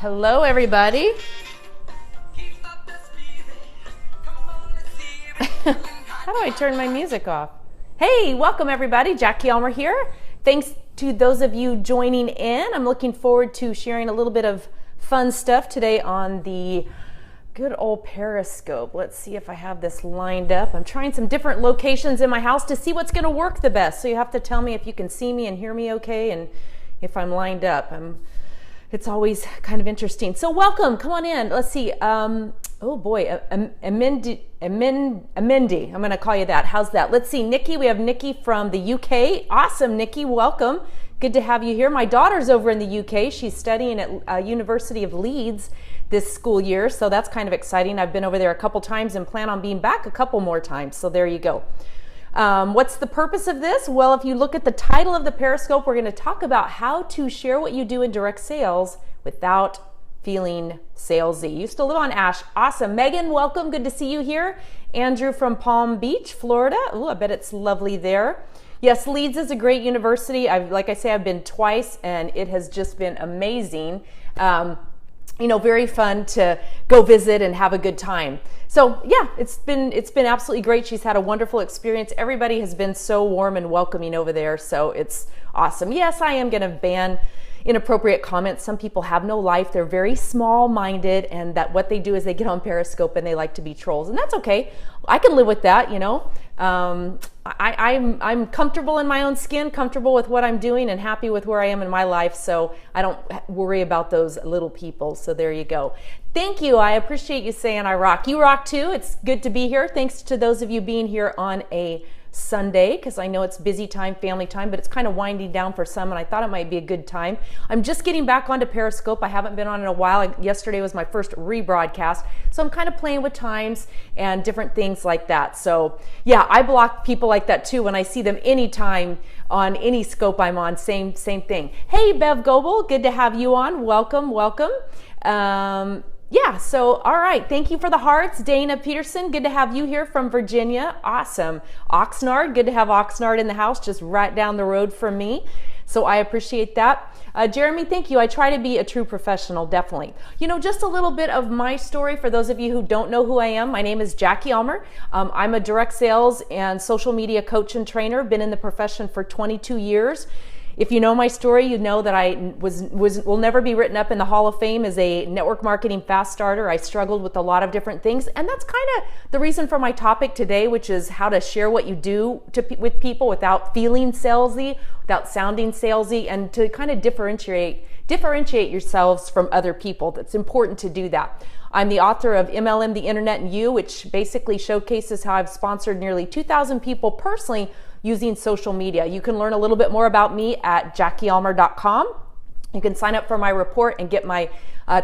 Hello, everybody. How do I turn my music off? Hey, welcome everybody. Jackie Elmer here. Thanks to those of you joining in. I'm looking forward to sharing a little bit of fun stuff today on the good old Periscope. Let's see if I have this lined up. I'm trying some different locations in my house to see what's going to work the best. So you have to tell me if you can see me and hear me okay and if I'm lined up. It's always kind of interesting. So welcome, come on in. Let's see. Oh boy, Amendi. I'm going to call you that. How's that? Let's see, Nikki. We have Nikki from the UK. Awesome, Nikki. Welcome. Good to have you here. My daughter's over in the UK. She's studying at University of Leeds this school year, so that's kind of exciting. I've been over there a couple times and plan on being back a couple more times. So there you go. What's the purpose of this? Well, if you look at the title of the Periscope, we're going to talk about how to share what you do in direct sales without feeling salesy. You still live on Ash. Awesome. Megan, welcome. Good to see you here. Andrew from Palm Beach, Florida. Oh, I bet it's lovely there. Yes, Leeds is a great university. Like I say, I've been twice and it has just been amazing. Very fun to go visit and have a good time. So yeah, it's been absolutely great. She's had a wonderful experience. Everybody has been so warm and welcoming over there. So it's awesome. Yes, I am going to ban inappropriate comments. Some people have no life. They're very small-minded, and that what they do is they get on Periscope and they like to be trolls, and that's okay. I can live with that, I'm comfortable in my own skin, comfortable with what I'm doing, and happy with where I am in my life, so I don't worry about those little people. So there you go. Thank you. I appreciate you saying I rock. You rock too. It's good to be here. Thanks to those of you being here on a Sunday, because I know it's busy time, family time, but it's kind of winding down for some, and I thought it might be a good time. I'm just getting back onto Periscope. I haven't been on in a while. Yesterday was my first rebroadcast, so I'm kind of playing with times and different things like that. So yeah, I block people like that too when I see them anytime on any scope I'm on. Same thing. Hey, Bev Goebel, good to have you on. Welcome. Yeah, so all right, thank you for the hearts. Dana Peterson, good to have you here from Virginia. Awesome. Oxnard, good to have Oxnard in the house, just right down the road from me. So I appreciate that. Jeremy, thank you. I try to be a true professional, definitely. Just a little bit of my story for those of you who don't know who I am. My name is Jackie Elmer. I'm a direct sales and social media coach and trainer. Been in the profession for 22 years. If you know my story, you know that I will never be written up in the Hall of Fame as a network marketing fast starter. I struggled with a lot of different things, and that's kind of the reason for my topic today, which is how to share what you do with people without feeling salesy, without sounding salesy, and to kind of differentiate yourselves from other people. It's important to do that. I'm the author of MLM, the Internet, and You, which basically showcases how I've sponsored nearly 2,000 people personally using social media. You can learn a little bit more about me at JackieElmer.com. You can sign up for my report and get my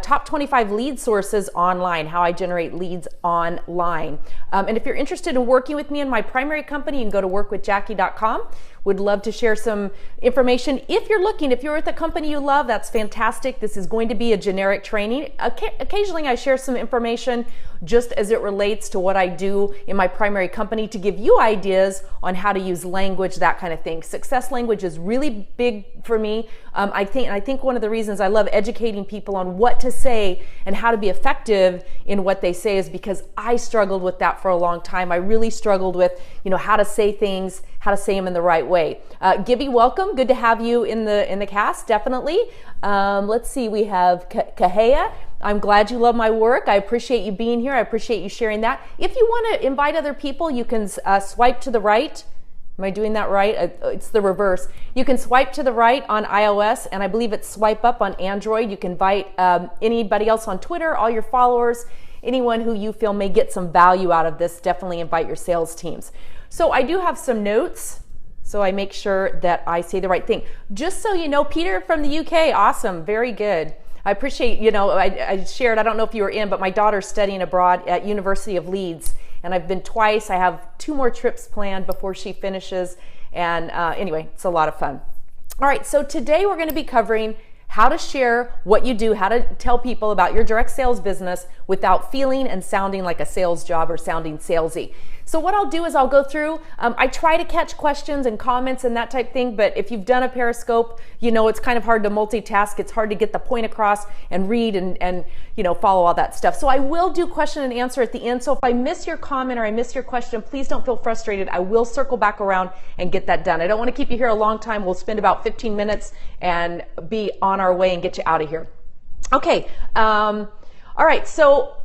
top 25 lead sources online, how I generate leads online. And if you're interested in working with me in my primary company, you can go to workwithjackie.com. Would love to share some information. If you're with a company you love, that's fantastic. This is going to be a generic training. Occasionally I share some information just as it relates to what I do in my primary company to give you ideas on how to use language, that kind of thing. Success language is really big for me. I think one of the reasons I love educating people on what to say and how to be effective in what they say is because I struggled with that for a long time. I really struggled with, how to say things, how to say them in the right way. Gibby, welcome. Good to have you in the cast, definitely. Let's see, we have Kahea. I'm glad you love my work. I appreciate you being here. I appreciate you sharing that. If you want to invite other people, you can swipe to the right. Am I doing that right? It's the reverse. You can swipe to the right on iOS, and I believe it's swipe up on Android. You can invite anybody else on Twitter, all your followers, anyone who you feel may get some value out of this. Definitely invite your sales teams. So I do have some notes, so I make sure that I say the right thing. Just so you know, Peter from the UK, awesome, very good. I appreciate, I shared, I don't know if you were in, but my daughter's studying abroad at University of Leeds, and I've been twice. I have 2 more trips planned before she finishes, and anyway, it's a lot of fun. All right, so today we're going to be covering how to share what you do, how to tell people about your direct sales business without feeling and sounding like a sales job or sounding salesy. So what I'll do is I'll go through, I try to catch questions and comments and that type thing, but if you've done a Periscope, you know it's kind of hard to multitask. It's hard to get the point across and read and you know, follow all that stuff. So I will do question and answer at the end. So if I miss your comment or I miss your question, please don't feel frustrated. I will circle back around and get that done. I don't want to keep you here a long time. We'll spend about 15 minutes and be on our way and get you out of here. Okay. All right. So,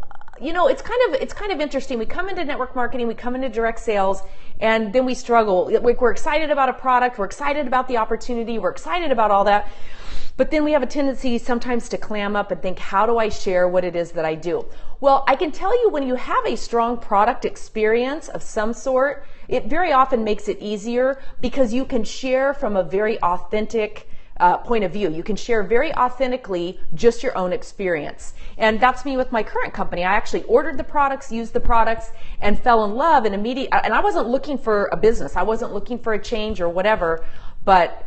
you know, it's kind of interesting. We come into network marketing, we come into direct sales, and then we struggle. We're excited about a product, we're excited about the opportunity, we're excited about all that, but then we have a tendency sometimes to clam up and think, how do I share what it is that I do? Well, I can tell you, when you have a strong product experience of some sort, it very often makes it easier because you can share from a very authentic point of view. You can share very authentically just your own experience. And that's me with my current company. I actually ordered the products, used the products, and fell in love and I wasn't looking for a business. I wasn't looking for a change or whatever, but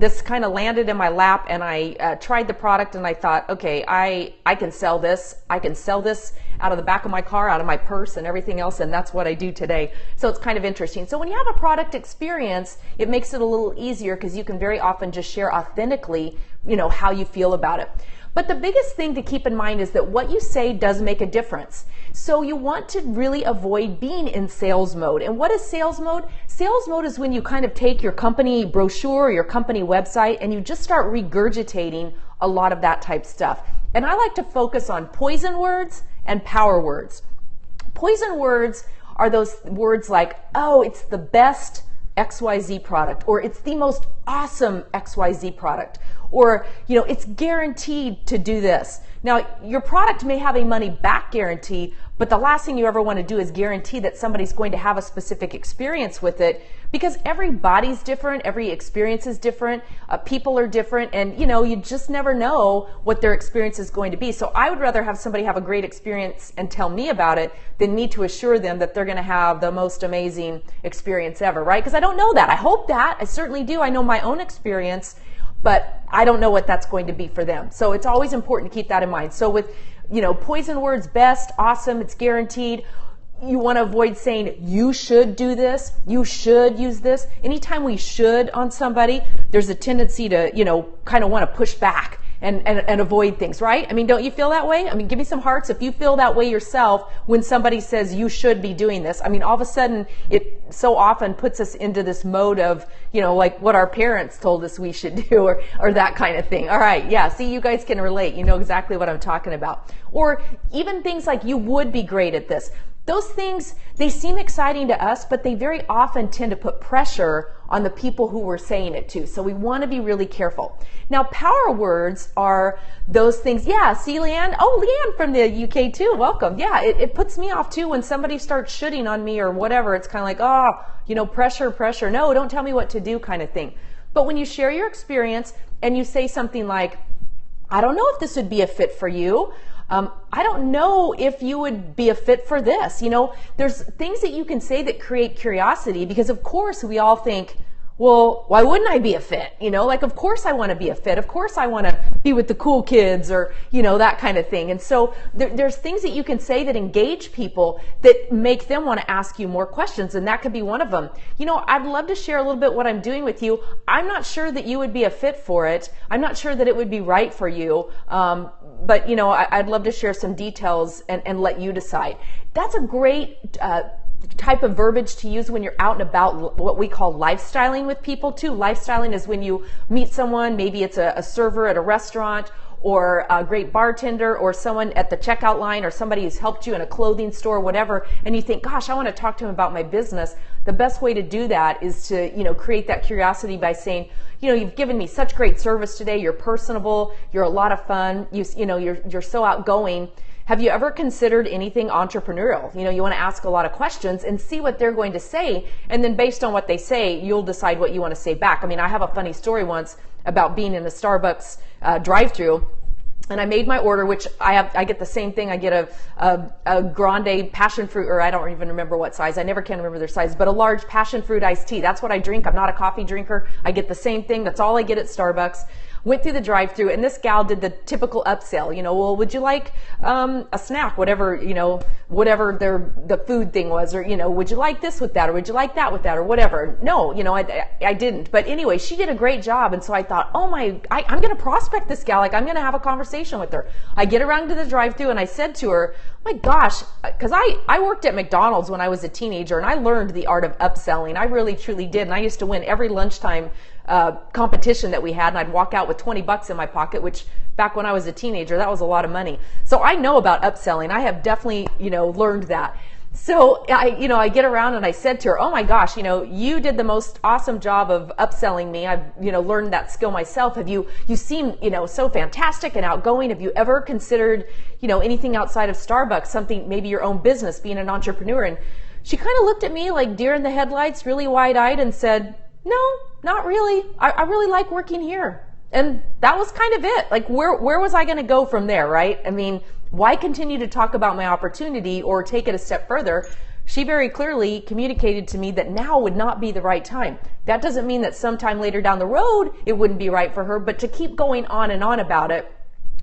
this kind of landed in my lap, and I tried the product and I thought, okay, I can sell this. I can sell this out of the back of my car, out of my purse and everything else, and that's what I do today. So it's kind of interesting. So when you have a product experience, it makes it a little easier because you can very often just share authentically, you know, how you feel about it. But the biggest thing to keep in mind is that what you say does make a difference. So you want to really avoid being in sales mode. And what is sales mode? Sales mode is when you kind of take your company brochure or your company website and you just start regurgitating a lot of that type stuff. And I like to focus on poison words and power words. Poison words are those words like, oh, it's the best XYZ product, or it's the most awesome XYZ product, or, you know, it's guaranteed to do this. Now, your product may have a money back guarantee, but the last thing you ever want to do is guarantee that somebody's going to have a specific experience with it, because everybody's different, every experience is different, people are different, and you know, you just never know what their experience is going to be. So I would rather have somebody have a great experience and tell me about it than me to assure them that they're going to have the most amazing experience ever, right? Because I don't know that. I hope that. I certainly do. I know my own experience, but I don't know what that's going to be for them. So it's always important to keep that in mind. So with, you know, poison words, best, awesome, it's guaranteed, you want to avoid saying, you should do this, you should use this. Anytime we should on somebody, there's a tendency to, you know, kind of want to push back and avoid things, right? I mean, don't you feel that way? I mean, give me some hearts if you feel that way yourself when somebody says you should be doing this. I mean, all of a sudden, it so often puts us into this mode of, you know, like what our parents told us we should do, or that kind of thing. All right, yeah, see, you guys can relate. You know exactly what I'm talking about. Or even things like, you would be great at this. Those things, they seem exciting to us, but they very often tend to put pressure on the people who we're saying it to. So we want to be really careful. Now, power words are those things. Yeah, see, Leanne? Oh, Leanne from the UK too. Welcome. Yeah, it puts me off too when somebody starts shooting on me or whatever. It's kind of like, oh, you know, pressure. No, don't tell me what to do kind of thing. But when you share your experience and you say something like, I don't know if this would be a fit for you. I don't know if you would be a fit for this. You know, there's things that you can say that create curiosity, because of course we all think, well, why wouldn't I be a fit? You know, like, of course I want to be a fit. Of course I want to be with the cool kids, or, you know, that kind of thing. And so there's things that you can say that engage people, that make them want to ask you more questions. And that could be one of them. You know, I'd love to share a little bit what I'm doing with you. I'm not sure that you would be a fit for it. I'm not sure that it would be right for you. But, you know, I'd love to share some details and let you decide. That's a great type of verbiage to use when you're out and about, what we call lifestyling with people too. Lifestyling is when you meet someone, maybe it's a server at a restaurant, or a great bartender, or someone at the checkout line, or somebody who's helped you in a clothing store, whatever, and you think, gosh, I want to talk to him about my business. The best way to do that is to, you know, create that curiosity by saying, you know, you've given me such great service today. You're personable. You're a lot of fun. You know, you're so outgoing. Have you ever considered anything entrepreneurial? You know, you want to ask a lot of questions and see what they're going to say. And then based on what they say, you'll decide what you want to say back. I mean, I have a funny story once about being in a Starbucks drive-thru. And I made my order, which I get the same thing. I get a grande passion fruit, or I don't even remember what size. I never can remember their size, but a large passion fruit iced tea. That's what I drink. I'm not a coffee drinker. I get the same thing. That's all I get at Starbucks. went through the drive-through, and this gal did the typical upsell, well, would you like a snack, whatever, whatever the food thing was, or, would you like this with that, or would you like that with that, or whatever. No, I didn't. But anyway, she did a great job. And so I thought, I'm going to prospect this gal. Like, I'm going to have a conversation with her. I get around to the drive-through and I said to her, my gosh, because I worked at McDonald's when I was a teenager, and I learned the art of upselling. I really, truly did. And I used to win every lunchtime competition that we had, and I'd walk out with $20 in my pocket, which back when I was a teenager, that was a lot of money. So I know about upselling. I have definitely, learned that. So I get around and I said to her, oh my gosh, you did the most awesome job of upselling me. I've, learned that skill myself. You seem, so fantastic and outgoing. Have you ever considered, anything outside of Starbucks, something, maybe your own business, being an entrepreneur? And she kind of looked at me like deer in the headlights, really wide-eyed, and said, no, not really. I really like working here. And that was kind of it. Like, where was I going to go from there, right? I mean, why continue to talk about my opportunity or take it a step further? She very clearly communicated to me that now would not be the right time. That doesn't mean that sometime later down the road it wouldn't be right for her, but to keep going on and on about it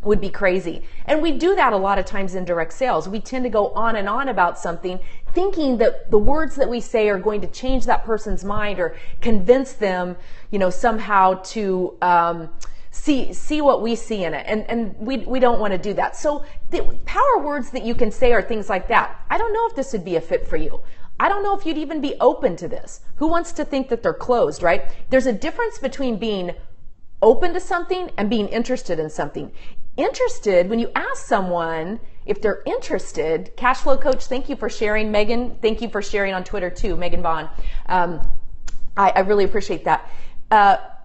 would be crazy. And we do that a lot of times in direct sales. We tend to go on and on about something, thinking that the words that we say are going to change that person's mind or convince them, somehow to see what we see in it. And we don't want to do that. So the power words that you can say are things like that. I don't know if this would be a fit for you. I don't know if you'd even be open to this. Who wants to think that they're closed, right? There's a difference between being open to something and being interested in something. Interested, when you ask someone if they're interested, Cash Flow Coach, thank you for sharing. Megan, thank you for sharing on Twitter too, Megan Vaughn. I really appreciate that.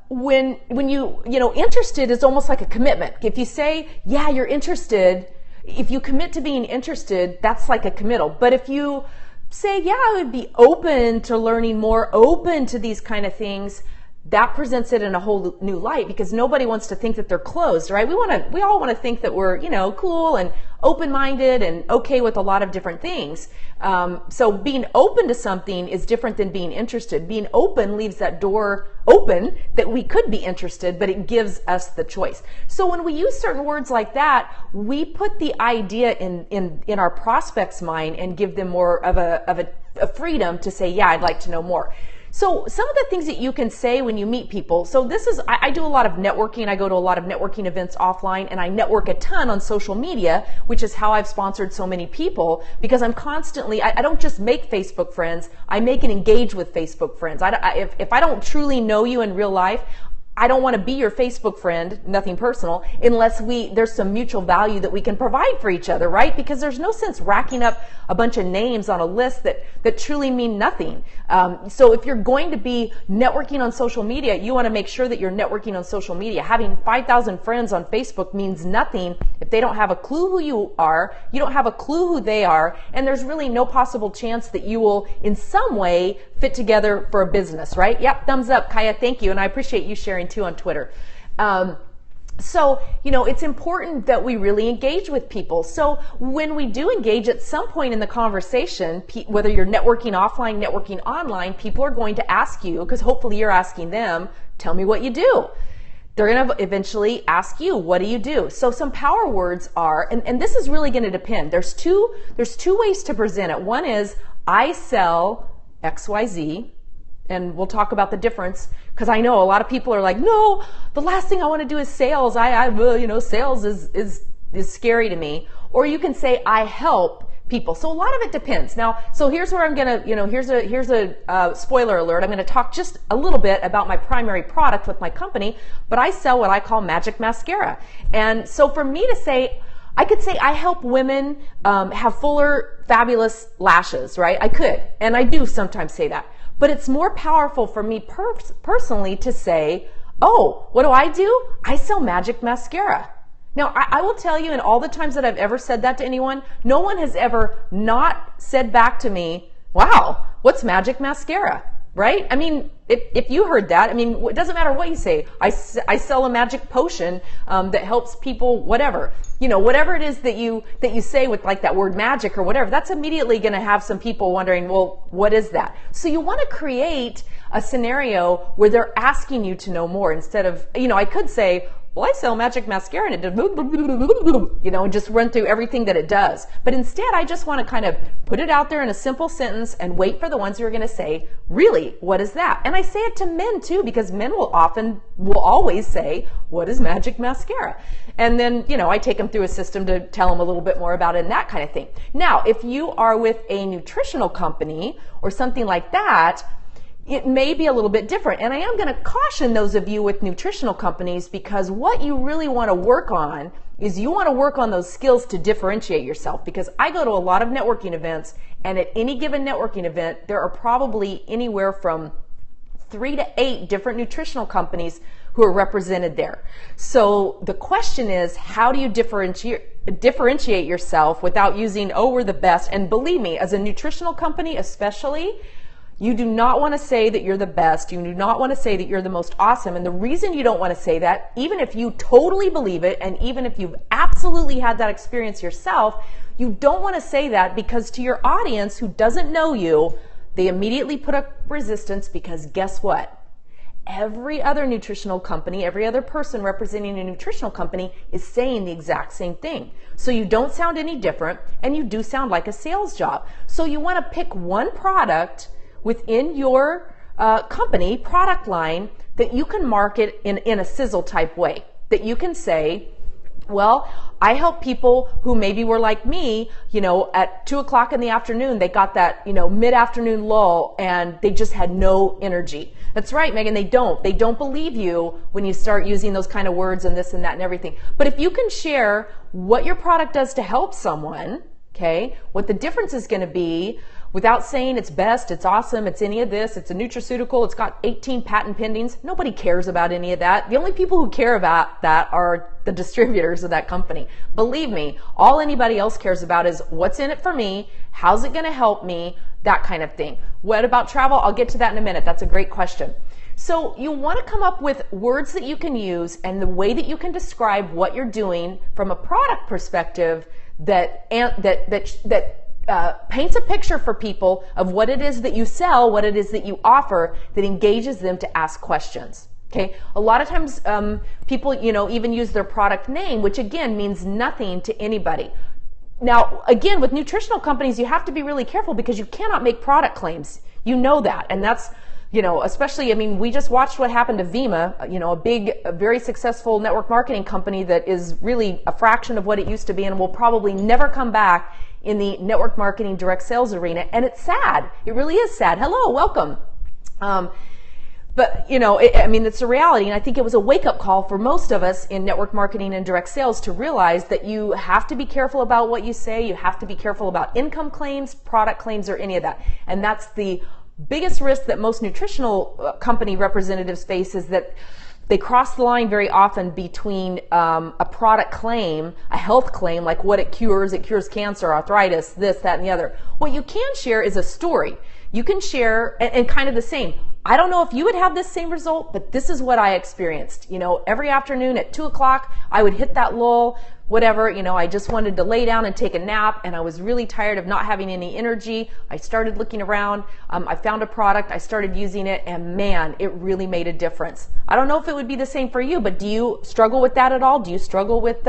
When you interested is almost like a commitment. If you say, yeah, you're interested, if you commit to being interested, that's like a committal. But if you say, yeah, I would be open to learning more, open to these kind of things, that presents it in a whole new light, because nobody wants to think that they're closed, right? We all want to think that we're, cool and open-minded and okay with a lot of different things. So being open to something is different than being interested. Being open leaves that door open that we could be interested, but it gives us the choice. So when we use certain words like that, we put the idea in our prospect's mind and give them more of a freedom to say, yeah, I'd like to know more. So some of the things that you can say when you meet people. So I do a lot of networking. I go to a lot of networking events offline, and I network a ton on social media, which is how I've sponsored so many people, because I'm constantly, I don't just make Facebook friends, I make and engage with Facebook friends. If I don't truly know you in real life, I don't want to be your Facebook friend, nothing personal, unless there's some mutual value that we can provide for each other, right? Because there's no sense racking up a bunch of names on a list that truly mean nothing. So if you're going to be networking on social media, you want to make sure that you're networking on social media. Having 5,000 friends on Facebook means nothing if they don't have a clue who you are, you don't have a clue who they are, and there's really no possible chance that you will in some way fit together for a business, right? Yep, thumbs up, Kaya, thank you. And I appreciate you sharing too on Twitter. So, it's important that we really engage with people. So when we do engage at some point in the conversation, whether you're networking offline, networking online, people are going to ask you, because hopefully you're asking them, tell me what you do. They're going to eventually ask you, what do you do? So some power words are, and this is really going to depend. There's two ways to present it. One is, I sell XYZ, and we'll talk about the difference, because I know a lot of people are like, no, the last thing I want to do is sales. Sales is scary to me. Or you can say, I help people. So a lot of it depends. Now, so here's where I'm gonna, here's a spoiler alert. I'm gonna talk just a little bit about my primary product with my company, but I sell what I call magic mascara. And so for me to say, I could say I help women have fuller, fabulous lashes, right? I could, and I do sometimes say that. But it's more powerful for me personally to say, oh, what do? I sell magic mascara. Now, I will tell you, in all the times that I've ever said that to anyone, no one has ever not said back to me, wow, what's magic mascara, right? I mean, if you heard that, I mean, it doesn't matter what you say. I sell a magic potion that helps people, whatever. Whatever it is that you say with like that word magic or whatever, that's immediately going to have some people wondering, well, what is that? So you want to create a scenario where they're asking you to know more instead of, I could say, well, I sell magic mascara and it does, you know, and just run through everything that it does. But instead, I just want to kind of put it out there in a simple sentence and wait for the ones who are going to say, really, what is that? And I say it to men too, because men will always say, what is magic mascara? And then, you know, I take them through a system to tell them a little bit more about it and that kind of thing. Now, if you are with a nutritional company or something like that, it may be a little bit different. And I am going to caution those of you with nutritional companies, because what you really want to work on is you want to work on those skills to differentiate yourself. Because I go to a lot of networking events, and at any given networking event, there are probably anywhere from 3 to 8 different nutritional companies who are represented there. So the question is, how do you differentiate yourself without using, oh, we're the best? And believe me, as a nutritional company especially, you do not want to say that you're the best. You do not want to say that you're the most awesome. And the reason you don't want to say that, even if you totally believe it, and even if you've absolutely had that experience yourself, you don't want to say that, because to your audience who doesn't know you, they immediately put up resistance, because guess what? Every other nutritional company, every other person representing a nutritional company is saying the exact same thing. So you don't sound any different, and you do sound like a sales job. So you want to pick one product within your company product line that you can market in a sizzle type way, that you can say, well, I help people who maybe were like me, you know, at 2 o'clock in the afternoon, they got that, you know, mid-afternoon lull and they just had no energy. That's right, Megan, they don't believe you when you start using those kind of words and this and that and everything. But if you can share what your product does to help someone, okay, what the difference is going to be, without saying it's best, it's awesome, it's any of this, it's a nutraceutical, it's got 18 patent pendings. Nobody cares about any of that. The only people who care about that are the distributors of that company. Believe me, all anybody else cares about is what's in it for me, how's it going to help me, that kind of thing. What about travel? I'll get to that in a minute. That's a great question. So you want to come up with words that you can use and the way that you can describe what you're doing from a product perspective that paints a picture for people of what it is that you sell, what it is that you offer, that engages them to ask questions. Okay, a lot of times people, you know, even use their product name, which again means nothing to anybody. Now, again, with nutritional companies, you have to be really careful because you cannot make product claims. You know that, and that's, you know, especially, I mean, we just watched what happened to Vemma, you know, a very successful network marketing company that is really a fraction of what it used to be and will probably never come back in the network marketing direct sales arena. And it's sad. It really is sad. Hello, welcome. But, you know, I mean, it's a reality. And I think it was a wake-up call for most of us in network marketing and direct sales to realize that you have to be careful about what you say. You have to be careful about income claims, product claims, or any of that. And that's the biggest risk that most nutritional company representatives face, is that they cross the line very often between a product claim, a health claim, like what it cures cancer, arthritis, this, that, and the other. What you can share is a story. You can share, and kind of the same. I don't know if you would have this same result, but this is what I experienced. You know, every afternoon at 2 o'clock, I would hit that lull, whatever, you know, I just wanted to lay down and take a nap, and I was really tired of not having any energy. I started looking around. I found a product. I started using it, and man, it really made a difference. I don't know if it would be the same for you, but do you struggle with that at all? Do you struggle with,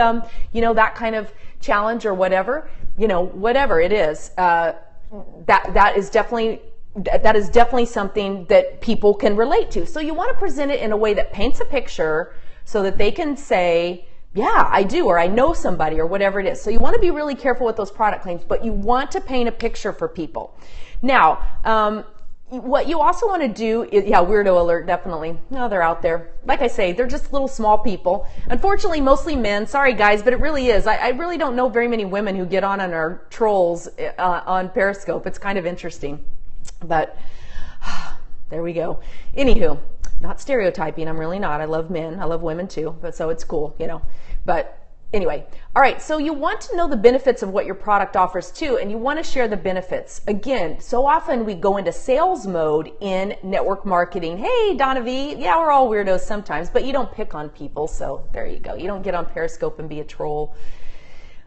you know, that kind of challenge or whatever? You know, whatever it is, that is definitely something that people can relate to. So you want to present it in a way that paints a picture so that they can say, yeah, I do, or I know somebody, or whatever it is. So you want to be really careful with those product claims, but you want to paint a picture for people. Now, what you also want to do is, yeah, weirdo alert, definitely. No, they're out there. Like I say, they're just little small people. Unfortunately, mostly men. Sorry, guys, but it really is. I really don't know very many women who get on our trolls on Periscope. It's kind of interesting. But there we go. Anywho, not stereotyping. I'm really not. I love men. I love women too. But so it's cool, you know. But anyway, all right. So you want to know the benefits of what your product offers too, and you want to share the benefits. Again, so often we go into sales mode in network marketing. Hey, Donna V. Yeah, we're all weirdos sometimes, but you don't pick on people. So there you go. You don't get on Periscope and be a troll.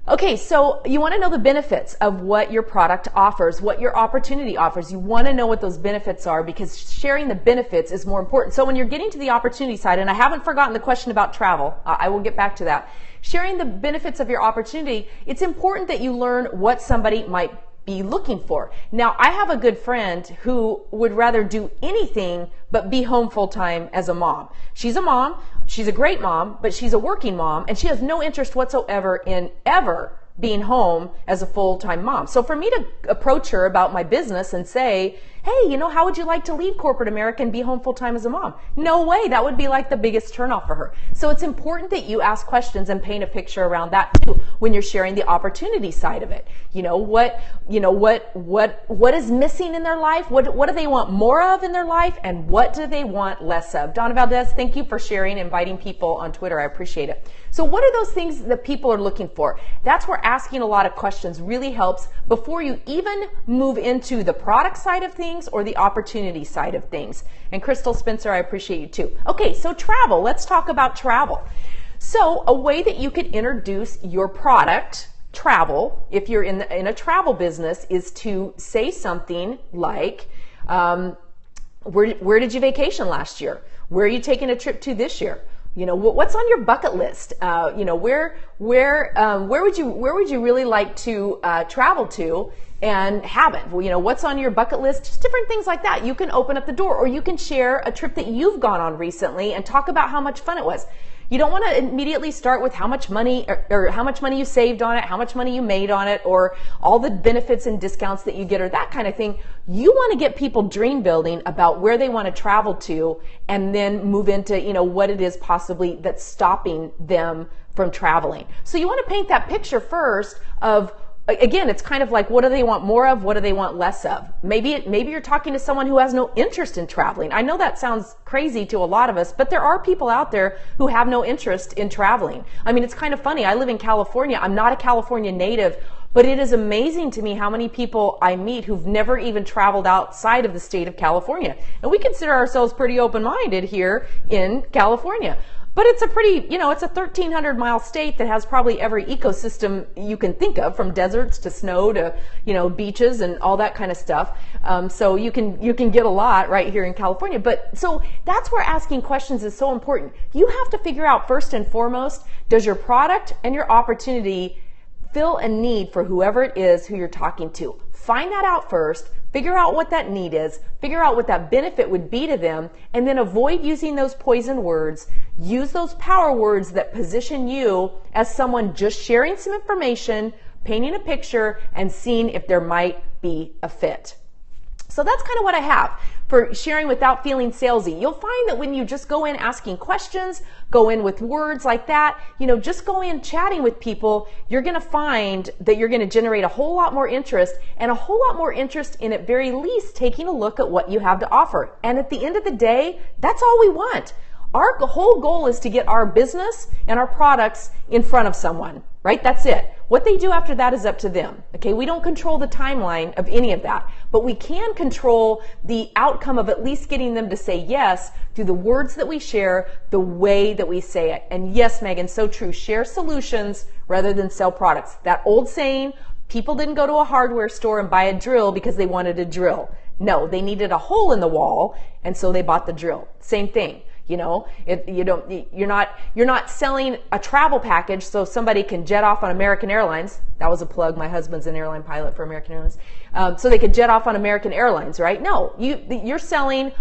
Okay, so you want to know the benefits of what your product offers, what your opportunity offers. You want to know what those benefits are because sharing the benefits is more important. So when you're getting to the opportunity side, and I haven't forgotten the question about travel, I will get back to that. Sharing the benefits of your opportunity, it's important that you learn what somebody might be looking for. Now, I have a good friend who would rather do anything but be home full time as a mom. She's a mom. She's a great mom, but she's a working mom, and she has no interest whatsoever in ever being home as a full-time mom. So for me to approach her about my business and say, hey, how would you like to leave corporate America and be home full-time as a mom? No way. That would be like the biggest turnoff for her. So it's important that you ask questions and paint a picture around that too when you're sharing the opportunity side of it. What is missing in their life? What do they want more of in their life? And what do they want less of? Donna Valdez, thank you for sharing, inviting people on Twitter. I appreciate it. So what are those things that people are looking for? That's where asking a lot of questions really helps before you even move into the product side of things or the opportunity side of things. And Crystal Spencer, I appreciate you too. Okay, so travel. Let's talk about travel. So a way that you could introduce your product, travel, if you're in a travel business, is to say something like, where did you vacation last year? Where are you taking a trip to this year? What's on your bucket list? Where would you really like to travel to and haven't? What's on your bucket list? Just different things like that. You can open up the door, or you can share a trip that you've gone on recently and talk about how much fun it was. You don't want to immediately start with how much money or how much money you saved on it, how much money you made on it, or all the benefits and discounts that you get, or that kind of thing. You want to get people dream building about where they want to travel to, and then move into, what it is possibly that's stopping them from traveling. So you want to paint that picture first of, again, it's kind of like, what do they want more of? What do they want less of? Maybe you're talking to someone who has no interest in traveling. I know that sounds crazy to a lot of us, but there are people out there who have no interest in traveling. I mean, it's kind of funny. I live in California. I'm not a California native, but it is amazing to me how many people I meet who've never even traveled outside of the state of California. And we consider ourselves pretty open-minded here in California. But it's a pretty, it's a 1,300-mile state that has probably every ecosystem you can think of, from deserts to snow to, beaches and all that kind of stuff. So you can get a lot right here in California. But so that's where asking questions is so important. You have to figure out first and foremost, does your product and your opportunity fill a need for whoever it is who you're talking to? Find that out first. Figure out what that need is, figure out what that benefit would be to them, and then avoid using those poison words. Use those power words that position you as someone just sharing some information, painting a picture, and seeing if there might be a fit. So that's kind of what I have for sharing without feeling salesy. You'll find that when you just go in asking questions, go in with words like that, just go in chatting with people, you're going to find that you're going to generate a whole lot more interest, and a whole lot more interest in, at very least, taking a look at what you have to offer. And at the end of the day, that's all we want. Our whole goal is to get our business and our products in front of someone, right? That's it. What they do after that is up to them. Okay, we don't control the timeline of any of that, but we can control the outcome of at least getting them to say yes through the words that we share, the way that we say it. And yes, Megan, so true. Share solutions rather than sell products. That old saying, people didn't go to a hardware store and buy a drill because they wanted a drill. No, they needed a hole in the wall, and so they bought the drill. Same thing. You're not selling a travel package so somebody can jet off on American Airlines. That was a plug. My husband's an airline pilot for American Airlines. So they could jet off on American Airlines, right? No, you're selling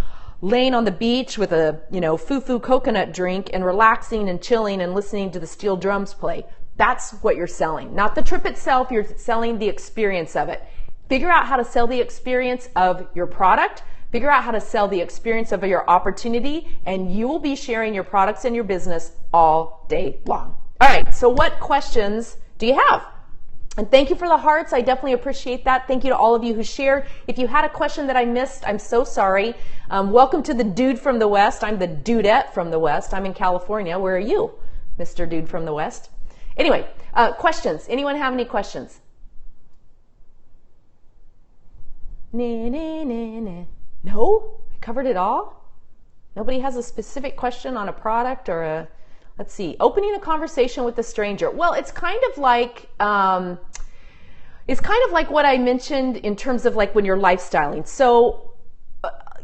laying on the beach with a, foo-foo coconut drink and relaxing and chilling and listening to the steel drums play. That's what you're selling. Not the trip itself. You're selling the experience of it. Figure out how to sell the experience of your product. Figure out how to sell the experience of your opportunity, and you will be sharing your products and your business all day long. All right, so what questions do you have? And thank you for the hearts. I definitely appreciate that. Thank you to all of you who shared. If you had a question that I missed, I'm so sorry. Welcome to the Dude from the West. I'm the Dudette from the West. I'm in California. Where are you, Mr. Dude from the West? Anyway, questions. Anyone have any questions? No? I covered it all? Nobody has a specific question on a product or let's see, opening a conversation with a stranger. Well, it's kind of like what I mentioned in terms of like when you're lifestyling. So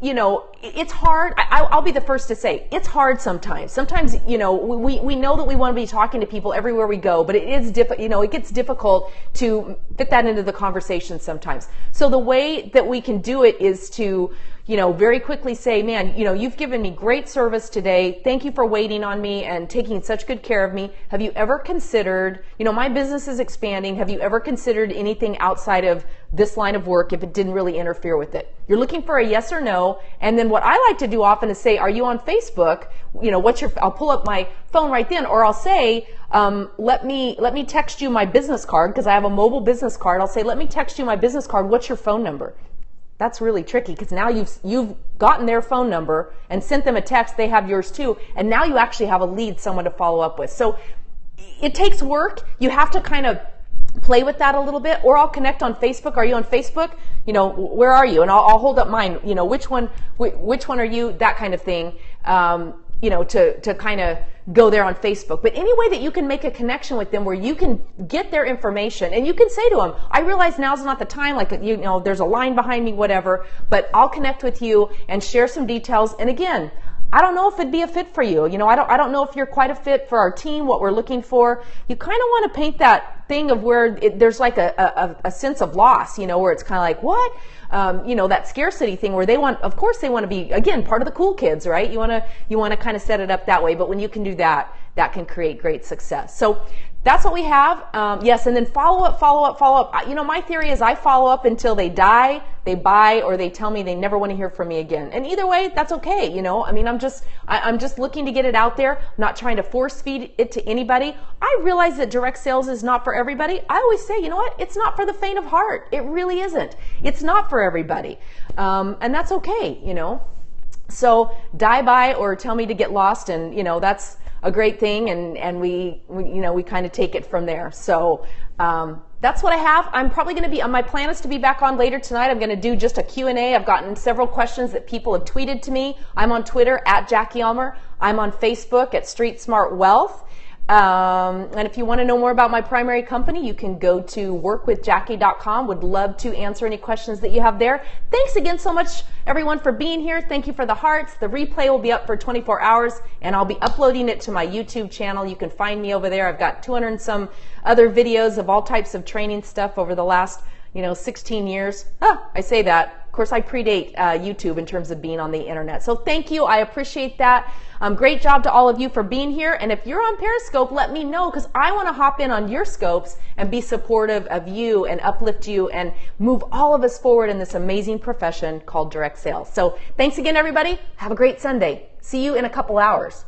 you know, it's hard. I'll be the first to say it's hard sometimes. Sometimes, you know, we know that we want to be talking to people everywhere we go, but it is it gets difficult to fit that into the conversation sometimes. So the way that we can do it is to, you know, very quickly say, man, you know, you've given me great service today. Thank you for waiting on me and taking such good care of me. Have you ever considered, you know, my business is expanding. Have you ever considered anything outside of this line of work if it didn't really interfere with it? You're looking for a yes or no. And then what I like to do often is say, are you on Facebook? You know, I'll pull up my phone right then, or I'll say, let me text you my business card, because I have a mobile business card. I'll say, let me text you my business card. What's your phone number? That's really tricky, because now you've gotten their phone number and sent them a text. They have yours too. And now you actually have a lead, someone to follow up with. So it takes work. You have to kind of play with that a little bit, or I'll connect on Facebook. Are you on Facebook? You know, where are you? And I'll hold up mine. You know, which one are you? That kind of thing. You know, to kind of go there on Facebook. But any way that you can make a connection with them where you can get their information, and you can say to them, I realize now's not the time, like, you know, there's a line behind me, whatever, but I'll connect with you and share some details. And again, I don't know if it'd be a fit for you. You know, I don't know if you're quite a fit for our team, what we're looking for. You kind of want to paint that thing of where there's like a sense of loss, you know, where it's kind of like, what? You know, that scarcity thing where of course they want to be, again, part of the cool kids, right? You want to kind of set it up that way. But when you can do that, that can create great success. So that's what we have. Yes, and then follow up. You know, my theory is I follow up until they die, they buy, or they tell me they never want to hear from me again. And either way, that's okay. You know, I mean, I'm just looking to get it out there. I'm not trying to force feed it to anybody. I realize that direct sales is not for everybody. I always say, you know what? It's not for the faint of heart. It really isn't. It's not for everybody. And that's okay, you know. So die by or tell me to get lost, and, you know, that's a great thing, and we you know, we kind of take it from there. So that's what I have. I'm probably going to be, my plan is to be back on later tonight. I'm going to do just a Q&A. I've gotten several questions that people have tweeted to me. I'm on Twitter at Jackie Ulmer. I'm on Facebook at Street Smart Wealth. And if you want to know more about my primary company, you can go to workwithjackie.com. Would love to answer any questions that you have there. Thanks again so much, everyone, for being here. Thank you for the hearts. The replay will be up for 24 hours, and I'll be uploading it to my YouTube channel. You can find me over there. I've got 200 and some other videos of all types of training stuff over the last, you know, 16 years. I say that. Of course, I predate YouTube in terms of being on the internet. So thank you. I appreciate that. Great job to all of you for being here. And if you're on Periscope, let me know, because I want to hop in on your scopes and be supportive of you and uplift you and move all of us forward in this amazing profession called direct sales. So thanks again, everybody. Have a great Sunday. See you in a couple hours.